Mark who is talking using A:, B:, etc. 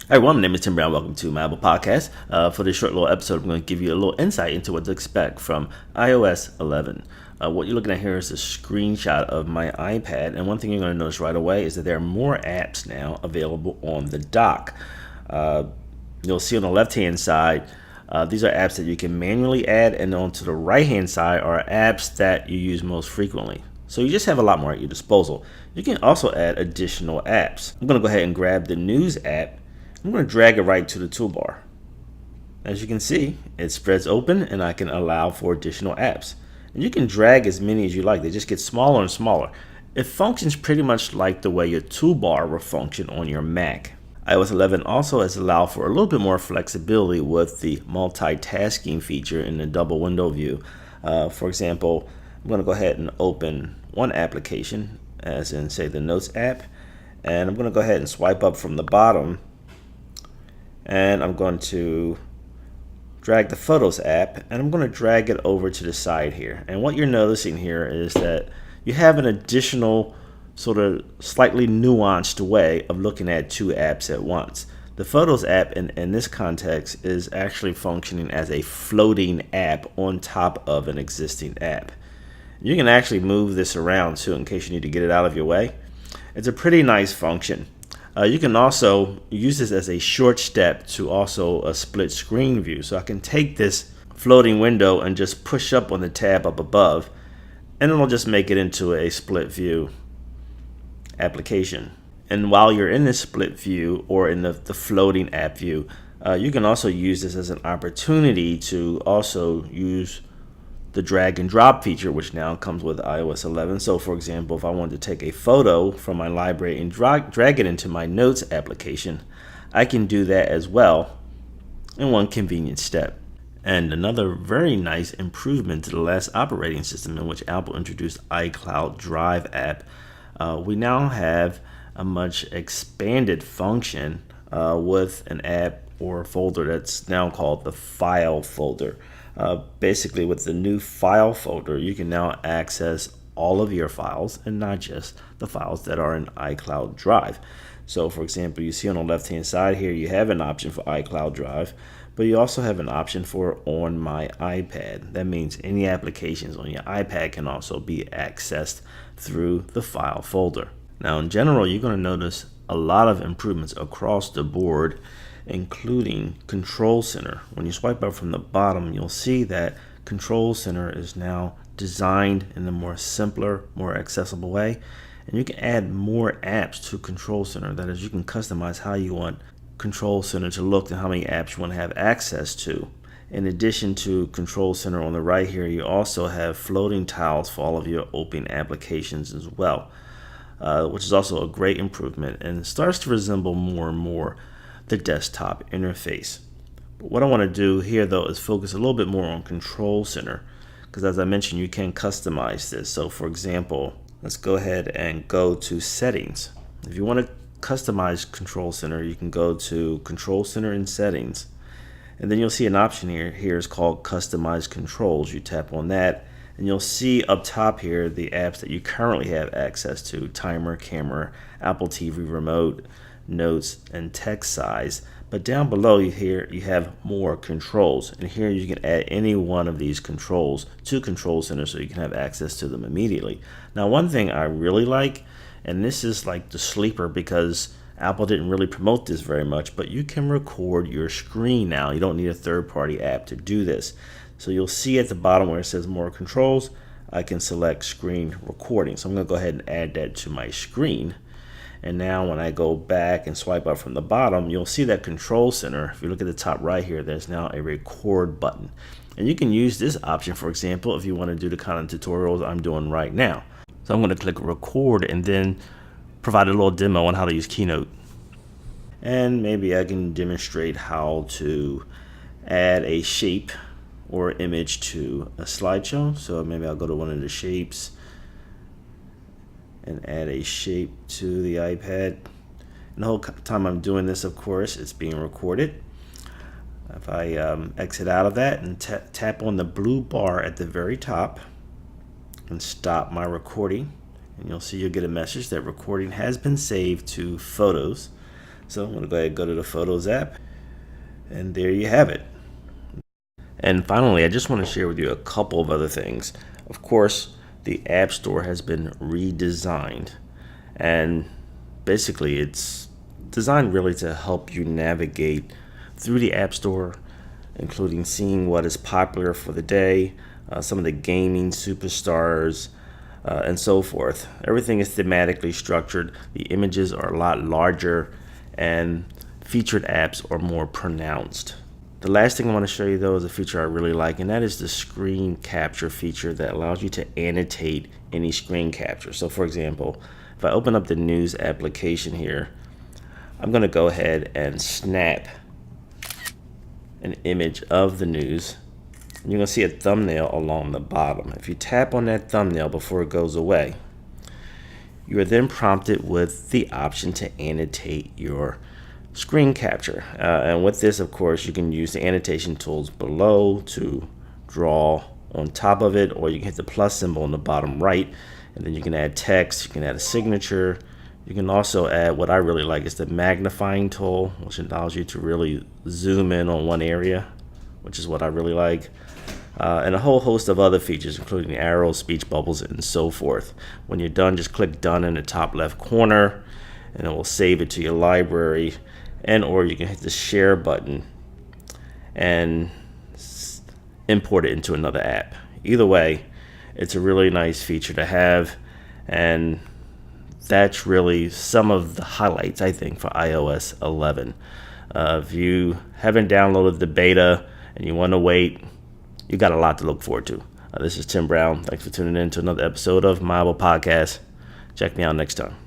A: Hi everyone, my name is Tim Brown. Welcome to my Apple Podcast. For this short little episode, I'm going to give you a little insight into what to expect from iOS 11. What you're looking at here is a screenshot of my iPad, and one thing you're going to notice right away is that there are more apps now available on the dock. You'll see on the left-hand side, these are apps that you can manually add, and on to the right-hand side are apps that you use most frequently. So you just have a lot more at your disposal. You can also add additional apps. I'm going to go ahead and grab the News app. I'm going to drag it right to the toolbar. As you can see, it spreads open and I can allow for additional apps. And you can drag as many as you like. They just get smaller and smaller. It functions pretty much like the way your toolbar will function on your Mac. iOS 11 also has allowed for a little bit more flexibility with the multitasking feature in the double window view. For example, I'm going to go ahead and open one application, as in say the Notes app, and I'm going to go ahead and swipe up from the bottom, and I'm going to drag the Photos app, and I'm going to drag it over to the side here. And what you're noticing here is that you have an additional sort of slightly nuanced way of looking at two apps at once. The Photos app in this context is actually functioning as a floating app on top of an existing app. You can actually move this around too in case you need to get it out of your way. It's a pretty nice function. You can also use this as a short step to also a split screen view. So I can take this floating window and just push up on the tab up above, and it'll just make it into a split view application. And while you're in this split view or in the floating app view, you can also use this as an opportunity to also use the drag and drop feature, which now comes with iOS 11. So for example, if I wanted to take a photo from my library and drag it into my Notes application, I can do that as well in one convenient step. And another very nice improvement to the last operating system in which Apple introduced iCloud Drive app, we now have a much expanded function with an app or a folder that's now called the File folder. Basically, with the new File folder, you can now access all of your files and not just the files that are in iCloud Drive. So, for example, you see on the left-hand side here, you have an option for iCloud Drive, but you also have an option for On My iPad. That means any applications on your iPad can also be accessed through the File folder. Now, in general, you're going to notice a lot of improvements across the board, including Control Center. When you swipe up from the bottom, you'll see that Control Center is now designed in a more simpler, more accessible way. And you can add more apps to Control Center. That is, you can customize how you want Control Center to look and how many apps you want to have access to. In addition to Control Center on the right here, you also have floating tiles for all of your open applications as well, which is also a great improvement and starts to resemble more and more the desktop interface. But what I want to do here though is focus a little bit more on Control Center, because as I mentioned, you can customize this. So for example, let's go ahead and go to Settings. If you want to customize Control Center, you can go to Control Center in Settings, and then you'll see an option here is called Customize Controls. You tap on that and you'll see up top here the apps that you currently have access to: Timer, Camera, Apple TV Remote, Notes, and Text Size. But down below you have more controls, and here you can add any one of these controls to Control Center so you can have access to them immediately. Now, one thing I really like, and this is like the sleeper because Apple didn't really promote this very much, but you can record your screen now. You don't need a third-party app to do this. So you'll see at the bottom where it says more controls, I can select screen recording. So I'm going to go ahead and add that to my screen. And now when I go back and swipe up from the bottom, you'll see that Control Center. If you look at the top right here, there's now a record button. And you can use this option, for example, if you want to do the kind of tutorials I'm doing right now. So I'm going to click record and then provide a little demo on how to use Keynote. And maybe I can demonstrate how to add a shape or image to a slideshow. So maybe I'll go to one of the shapes and add a shape to the iPad. And the whole time I'm doing this, of course, it's being recorded. If I exit out of that and tap on the blue bar at the very top and stop my recording, and you'll see you'll get a message that recording has been saved to Photos. So I'm going to go ahead and go to the Photos app, and there you have it. And finally, I just want to share with you a couple of other things. Of course, the App Store has been redesigned, and basically it's designed really to help you navigate through the App Store, including seeing what is popular for the day, some of the gaming superstars, and so forth. Everything is thematically structured. The images are a lot larger, and featured apps are more pronounced. The last thing I want to show you, though, is a feature I really like, and that is the screen capture feature that allows you to annotate any screen capture. So, for example, if I open up the news application here, I'm going to go ahead and snap an image of the news. And you're going to see a thumbnail along the bottom. If you tap on that thumbnail before it goes away, you are then prompted with the option to annotate your screen capture. And with this, of course, you can use the annotation tools below to draw on top of it, or you can hit the plus symbol on the bottom right, and then you can add text, you can add a signature. You can also add, what I really like is the magnifying tool, which allows you to really zoom in on one area, which is what I really like. And a whole host of other features, including arrows, speech bubbles, and so forth. When you're done, just click done in the top left corner, and it will save it to your library. And or you can hit the share button and import it into another app. Either way, it's a really nice feature to have, and that's really some of the highlights, I think, for iOS 11. If you haven't downloaded the beta and you want to wait, you got a lot to look forward to. This is Tim Brown. Thanks for tuning in to another episode of my Apple Podcast. Check me out next time.